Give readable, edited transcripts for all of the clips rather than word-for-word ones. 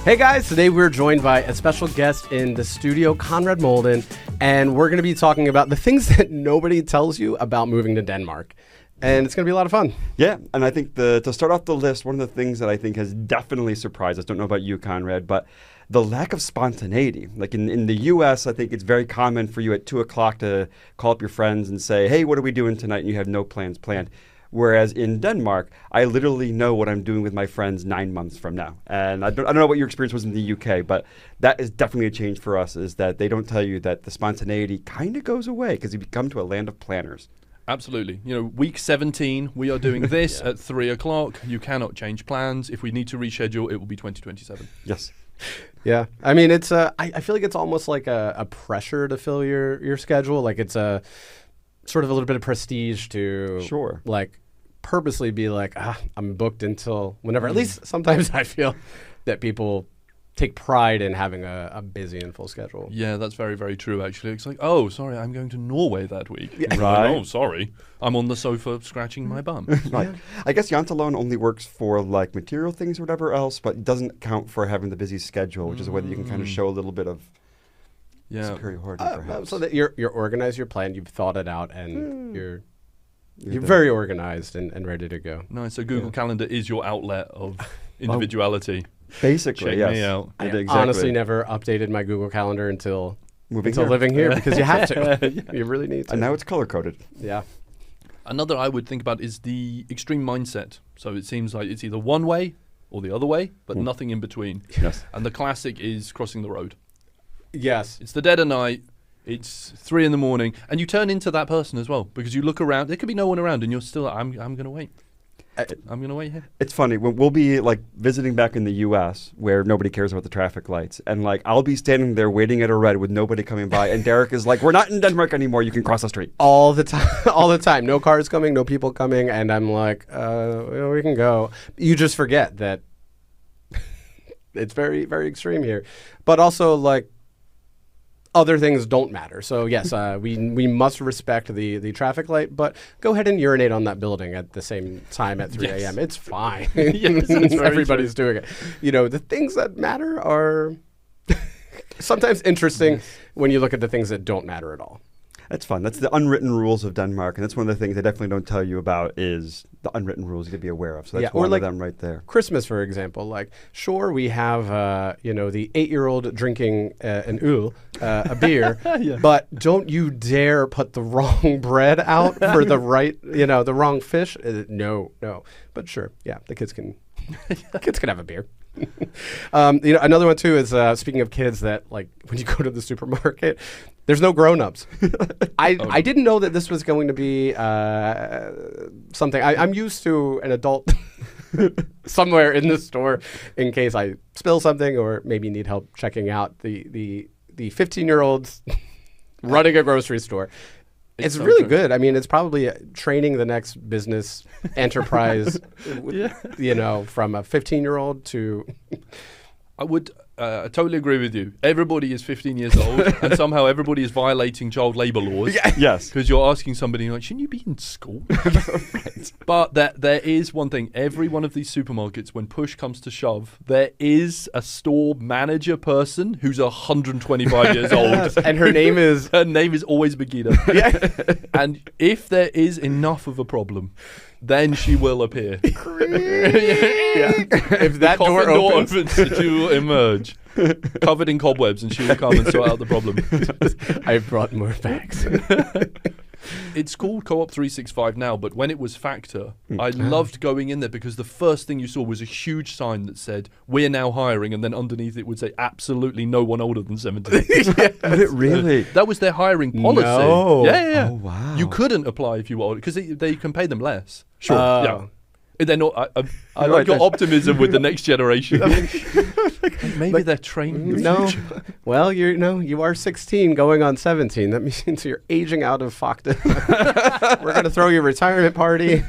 Hey guys, today we're joined by a special guest in the studio, Conrad Molden, and we're going to be talking about the things that nobody tells you about moving to Denmark. And it's going to be a lot of fun. Yeah, and I think to start off the list, one of the things that I think has definitely surprised us, don't know about you, Conrad, but the lack of spontaneity. Like in the U.S., I think it's very common for you at 2 o'clock to call up your friends and say, hey, what are we doing tonight? And you have no plans planned. Whereas in Denmark, I literally know what I'm doing with my friends 9 months from now. And I don't know what your experience was in the UK, but that is definitely a change for us, is that they don't tell you that the spontaneity kind of goes away because you come to a land of planners. Absolutely. You know, week 17, we are doing this at 3 o'clock. You cannot change plans. If we need to reschedule, it will be 2027. Yes. Yeah. I mean, it's I feel like it's almost like a pressure to fill your schedule. Like it's a sort of a little bit of prestige to like purposely be like, I'm booked until whenever. At least sometimes I feel that people take pride in having a busy and full schedule. Yeah, that's very, very true, actually. It's like, oh, sorry, I'm going to Norway that week. Yeah. Right. Oh, sorry. I'm on the sofa scratching my bum. Right. Yeah. I guess Jantelon only works for like material things or whatever else, but doesn't count for having the busy schedule, which is a way that you can kind of show a little bit of superiority, perhaps. So that you're organized, you're planned, you've thought it out, and you're very organized and ready to go. Nice. So Google Calendar is your outlet of individuality. Basically, Check me out. I honestly never updated my Google Calendar until living here because you have to. You really need to. And now it's color-coded. Yeah. Another I would think about is the extreme mindset. So it seems like it's either one way or the other way, but nothing in between. Yes. And the classic is crossing the road. Yes. It's the dead of night. It's 3 a.m, and you turn into that person as well because you look around. There could be no one around, and you're still like, I'm going to wait. I'm going to wait here. It's funny. We'll be like visiting back in the U.S. where nobody cares about the traffic lights. And like I'll be standing there waiting at a red with nobody coming by. And Derek is like, we're not in Denmark anymore. You can cross the street. All the time. All the time. No cars coming, no people coming. And I'm like, we can go. You just forget that it's very, very extreme here. But also like other things don't matter. So yes, we must respect the traffic light, but go ahead and urinate on that building at the same time at 3 a.m. It's fine. Yes, everybody's doing it. You know, the things that matter are sometimes interesting when you look at the things that don't matter at all. That's fun. That's the unwritten rules of Denmark, and that's one of the things they definitely don't tell you about is the unwritten rules you to be aware of. So that's one of them right there. Christmas, for example. Like, sure, we have, the 8-year-old drinking an öl, a beer, but don't you dare put the wrong bread out for the right, the wrong fish. No. But sure, the kids can have a beer. Another one too is speaking of kids that like when you go to the supermarket, there's no grown-ups. I didn't know that this was going to be something. I'm used to an adult somewhere in the store in case I spill something or maybe need help checking out the 15-year-olds running a grocery store. It's so really good. I mean, it's probably training the next business enterprise, from a 15-year-old to... I would totally agree with you. Everybody is 15 years old, and somehow everybody is violating child labor laws. Yes. Because you're asking somebody, like, shouldn't you be in school? Right. But there is one thing. Every one of these supermarkets, when push comes to shove, there is a store manager person who's 125 years old. Yes. And her name is... Her name is always Birgitta. And if there is enough of a problem, then she will appear. If that door opens, she will emerge, covered in cobwebs, and she will come and sort out the problem. I brought more bags. It's called Co-op 365 now, but when it was Factor, I loved going in there because the first thing you saw was a huge sign that said, "We're now hiring," and then underneath it would say, "Absolutely no one older than 17." Yes. But it really? That was their hiring policy. No. Yeah. Oh, wow. You couldn't apply if you were older because they can pay them less. Sure. Yeah. They're not. I like your optimism with the next generation. Maybe they're training the future. Well, you are 16 going on 17. That means you're aging out of Fakta. We're going to throw your retirement party,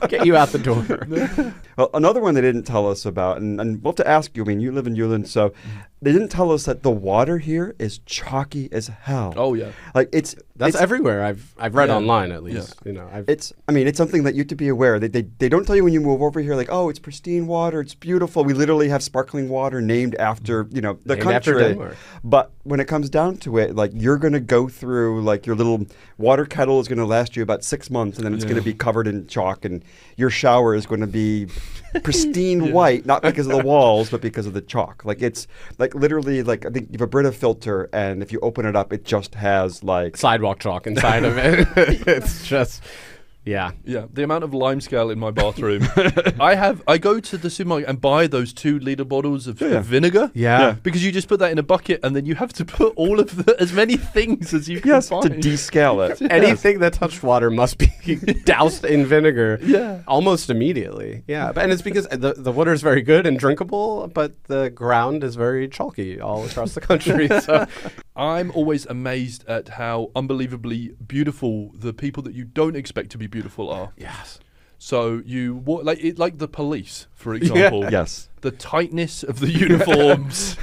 get you out the door. Well, another one they didn't tell us about, and we'll have to ask you, I mean, you live in Jylland, so they didn't tell us that the water here is chalky as hell. Oh yeah, like That's it's everywhere. I've read Yeah. online at least. You know, it's something that you have to be aware. They don't tell you when you move over here, like, oh, it's pristine water, it's beautiful. We literally have sparkling water named after, the named country. after Denmark. But when it comes down to it, like, you're going to go through, like, your little water kettle is going to last you about 6 months, and then it's going to be covered in chalk, and your shower is going to be pristine white, not because of the walls, but because of the chalk. Like, it's, like, literally, like, I think you have a Brita filter, and if you open it up, it just has, like... sidewalk chalk inside of it. It's just, yeah. Yeah, the amount of limescale in my bathroom. I go to the supermarket and buy those 2-liter bottles of vinegar. Yeah. Because you just put that in a bucket and then you have to put all of as many things as you can Yes, find. to descale it. Anything that touched water must be doused in vinegar. Yeah. Almost immediately. Yeah. And it's because the water is very good and drinkable, but the ground is very chalky all across the country. So I'm always amazed at how unbelievably beautiful the people that you don't expect to be beautiful are. yes. So like the police, for example. Yes. The tightness of the uniforms,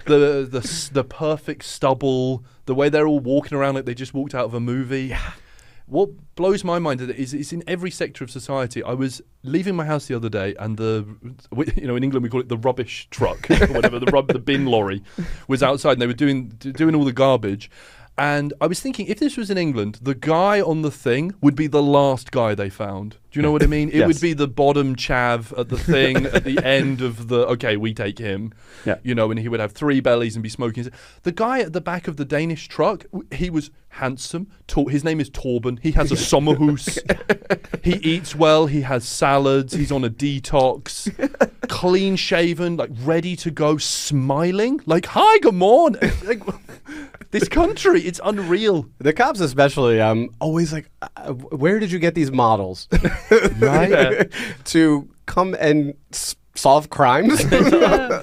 the perfect stubble, the way they're all walking around like they just walked out of a movie. Yeah. What blows my mind is it's in every sector of society. I was leaving my house the other day, and in England we call it the rubbish truck, or whatever, the bin lorry was outside, and they were doing all the garbage. And I was thinking, if this was in England, the guy on the thing would be the last guy they found. Do you know what I mean? It would be the bottom chav at the thing at the end of okay, we take him. Yeah. And he would have 3 bellies and be smoking. The guy at the back of the Danish truck, he was handsome. His name is Torben. He has a sommerhus. He eats well. He has salads. He's on a detox. Clean shaven, like ready to go, smiling. Like, hi, good morning. Like, this country, it's unreal. The cops especially, always like, where did you get these models? Right? To come and solve crimes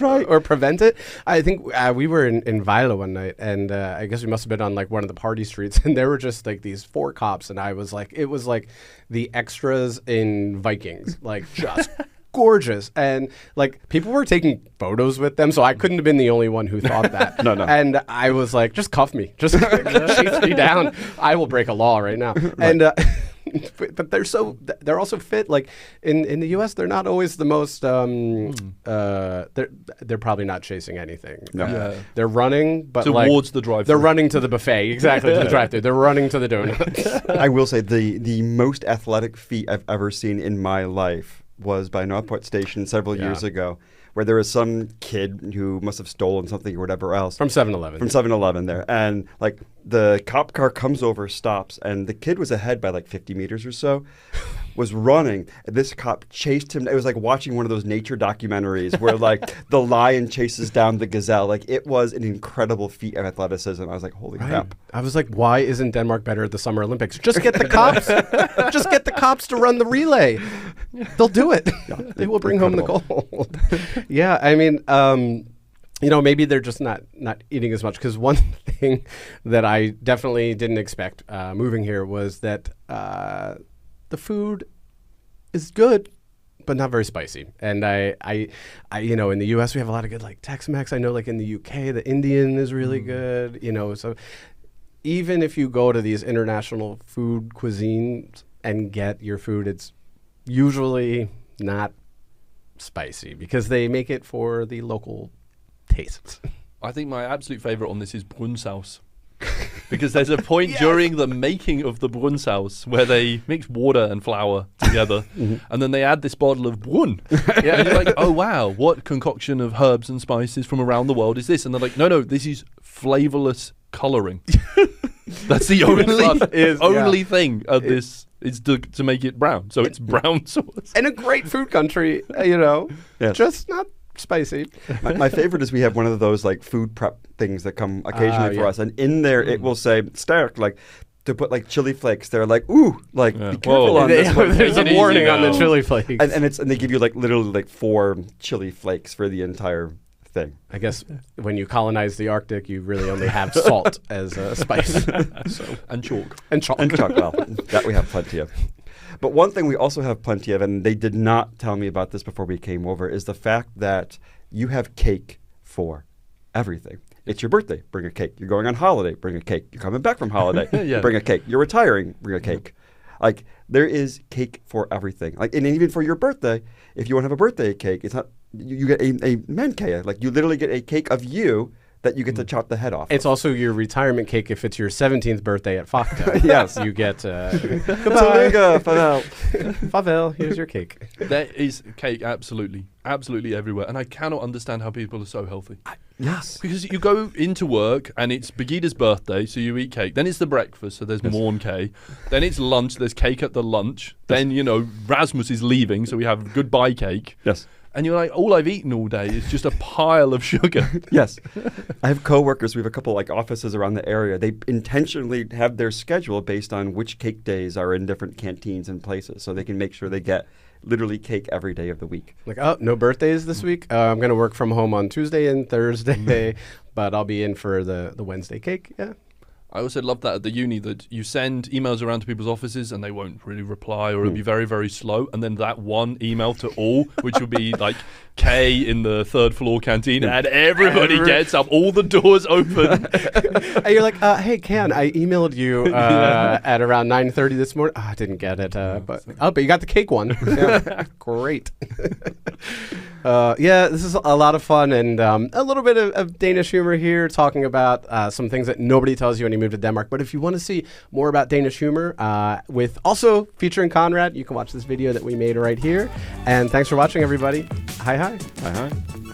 or prevent it. I think we were in Vejle one night, and I guess we must have been on like one of the party streets, and there were just like these 4 cops, and it was like the extras in Vikings, like just gorgeous, and like people were taking photos with them, so I couldn't have been the only one who thought that. No. And I was like, just cuff me, just chase me down. I will break a law right now. Right. And but they're also fit. Like in the U.S., they're not always the most. They're probably not chasing anything. No. They're running, but towards the drive-thru. They're running to the buffet, exactly to the drive-thru. They're running to the donuts. I will say the most athletic feat I've ever seen in my life was by Northport Station several years ago, where there was some kid who must have stolen something or whatever else. From 7-Eleven. From 7-Eleven there. And like the cop car comes over, stops, and the kid was ahead by like 50 meters or so, was running. This cop chased him. It was like watching one of those nature documentaries where like the lion chases down the gazelle. Like, it was an incredible feat of athleticism. I was like, holy crap. I was like, why isn't Denmark better at the Summer Olympics? Just get the cops. Just get the cops to run the relay. They'll do it. They will bring home the gold. Yeah, I mean, maybe they're just not eating as much, because one thing that I definitely didn't expect moving here was that the food is good, but not very spicy. And I in the U.S. we have a lot of good like Tex-Mex. I know like in the U.K. the Indian is really good. So even if you go to these international food cuisines and get your food, it's usually not spicy because they make it for the local tastes. I think my absolute favorite on this is brunsaus. Because there's a point during the making of the brunsaus where they mix water and flour together and then they add this bottle of brun. And you're like, oh wow, what concoction of herbs and spices from around the world is this? And they're like, no, this is flavorless colouring. That's the only thing of this is to make it brown. So it's brown sauce. And a great food country, just not spicy. My favorite is we have one of those like food prep things that come occasionally for us, and in there it will say stark, like to put like chili flakes. They're like, ooh, like be careful on this one. There's a warning on the chili flakes, and they give you like literally like 4 chili flakes for the entire thing. I guess when you colonize the Arctic, you really only have salt as a spice. And chalk. Well, that we have plenty of. But one thing we also have plenty of, and they did not tell me about this before we came over, is the fact that you have cake for everything. It's your birthday, bring a cake. You're going on holiday, bring a cake. You're coming back from holiday, Yeah. bring a cake. You're retiring, bring a cake. Like, there is cake for everything. Like, and even for your birthday, if you want to have a birthday cake, it's not, you get a man cake. Like, you literally get a cake of you that you get to chop the head off. It's also your retirement cake if it's your 17th birthday at Fakta. Yes. You get Goodbye. Pavel, here's your cake. There is cake absolutely everywhere. And I cannot understand how people are so healthy. Yes. Because you go into work and it's Brigida's birthday, so you eat cake. Then it's the breakfast, so there's morn cake. Then it's lunch, there's cake at the lunch. Then, Rasmus is leaving, so we have goodbye cake. Yes. And you're like, all I've eaten all day is just a pile of sugar. Yes. I have coworkers. We have a couple offices around the area. They intentionally have their schedule based on which cake days are in different canteens and places, so they can make sure they get literally cake every day of the week. Like, oh, no birthdays this week? I'm going to work from home on Tuesday and Thursday, but I'll be in for the Wednesday cake. Yeah. I also love that at the uni, that you send emails around to people's offices and they won't really reply, or it'll be very, very slow. And then that one email to all, which will be like K in the third floor canteen, and everybody gets up, all the doors open. And you're like, hey, Ken, I emailed you at around 9:30 this morning. I didn't get it, but you got the cake one. Yeah. Great. This is a lot of fun, and a little bit of Danish humor here, talking about some things that nobody tells you when you move to Denmark. But if you want to see more about Danish humor, with also featuring Conrad, you can watch this video that we made right here. And thanks for watching, everybody. Hi, hi. Hi, hi.